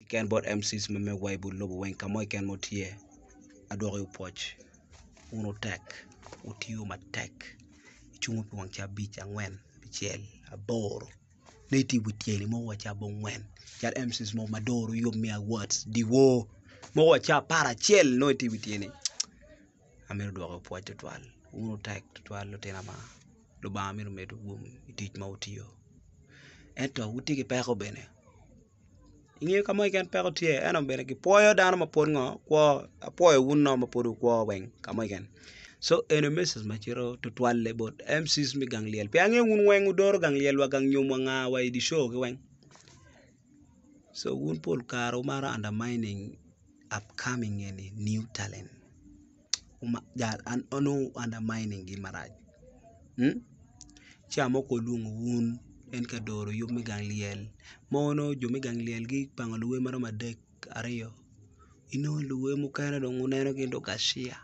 Ken bot MCs me way bu lobo wen kamoy ken motie adore upoch uno tek utio matek chungu puang cha bich angwen bichiel abor native butieli mo wacha bongwen chat MCs mo madoro yom mi awards diwo mo wacha para chiel no native butieni amir do upoch twal uno tek twal lo tena ma lo ba amir medo bum tich ma utio ento utigi peko bene inge kamoy ken peko tie eno bene ki poyo dano mapod ngo kwo apoyo unno mapod kwo wen kamoy ken so eno message machiro to twalle bot MCs mi gangliel pe ange un wen udor gangliel wa gang nyum nga wa di show ke wen so un pol karo mara undermining upcoming any new talent jal an ono undermining gi maraj chamo ko lungu un en ka doro yom mi gangliel mono jo mi gangliel gi pango luwe maro madek ariyo ino luwe mo kana do nguneno gindo kashia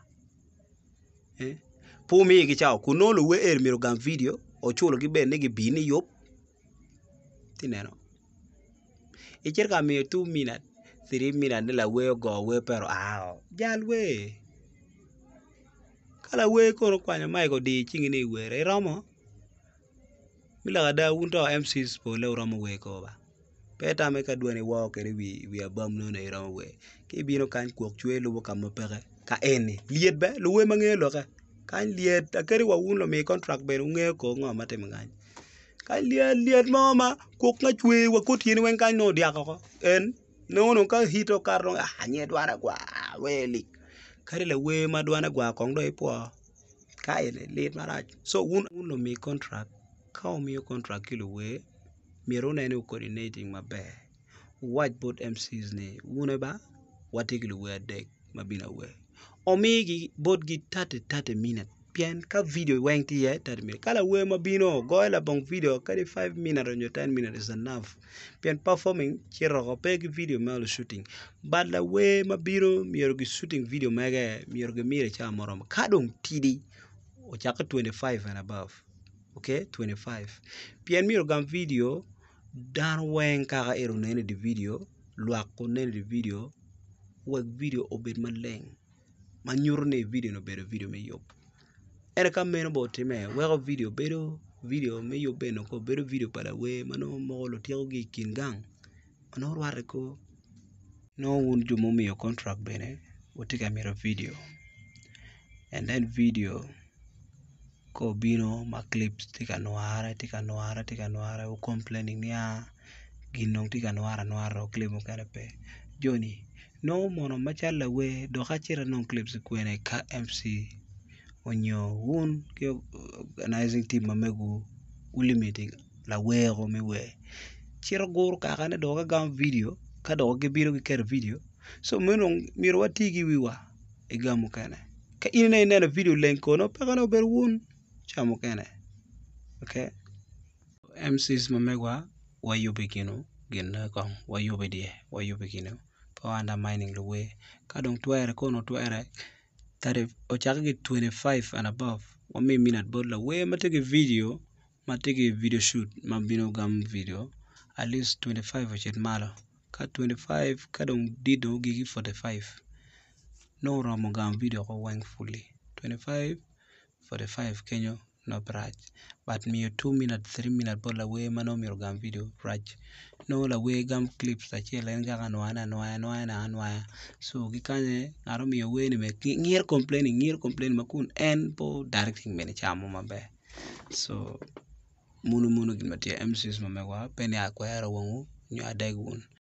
pumi gi chao kuno luwe er miro gam video ochulo gi ben gi bini yop tineno icher ka mi 2 minute 3 minute de la we go we pero jalwe kala we kono kwanya mai go di chingi ni were romo mila da unto MCs po le romo we ko ba peta me ka duani wa ke wi abam no ne romo we ke bino kan kuok chwe lu ka mo pere ka eni liet be lu we mangelo ka kan liet akeri wa uno mi contract be nge ko ngo mate mangany kan liet mama kuok na chwe wa ko tieni wen kan no dia ko en no ka hito karno nye dwana gwa weli kare le we ma dwana gwa kong do ipo ka ene lit marach so uno mi contract ka omiyo contract kilo we miro nene coordinating maber watch both MCs ni une ba watikilo we adek mabina we omigi both gi 30 minute pien ka video weng ti ye 30 minute kala we mabino go la bong video kali 5 minute or 10 minute is enough pien performing chiro ko pe video mal shooting but la we mabiro miro gi shooting video mege miro gi mire cha morom kadong tidi o chaka 25 and above okay 25 pien miro gam video dan wen kaka ero nene di video luak ko nene di video wek video obed maleng manyuro ne video no bedo video me yop ere ka meno bo time weko video me yop beno ko bedo video pala we mano mogolo tiego gi kin gang ono rware ko no un jumo miyo contract bene utika miro video and then video ko bino ma clips tika noara u complaining niya ginong tika noara clip mo kana pe joni no mono machala we do khachira non clips kwene ka MC onyo un ke organizing team mamegu limiting la wego me we chiro guru ka kana do ga gam video ka do ge biro ge ker video so miro watigi wiwa igamu kana ka ine ne video link kono pa kana ber un chamo kene okay MCs mamegwa wayubikino gin kong wayubikino pa undermining the way kadong twere kono twere tare ochaka gi 25 and above wami minute bodla we matege video shoot mabino gam video at least 25 ochet malo ka 25 kadong dido gigi 45 no romo gam video ko wang fully 25 45 kenyo no braj but me 2 minute 3 minute bola we mano miro gam video braj no la we gam clips ta chela nga anwa so gikanye aro mi we ni me ngir complain makun en po directing mene chamo mabe so munu gin matia MCs mamewa pene akwera wongu nyu adegun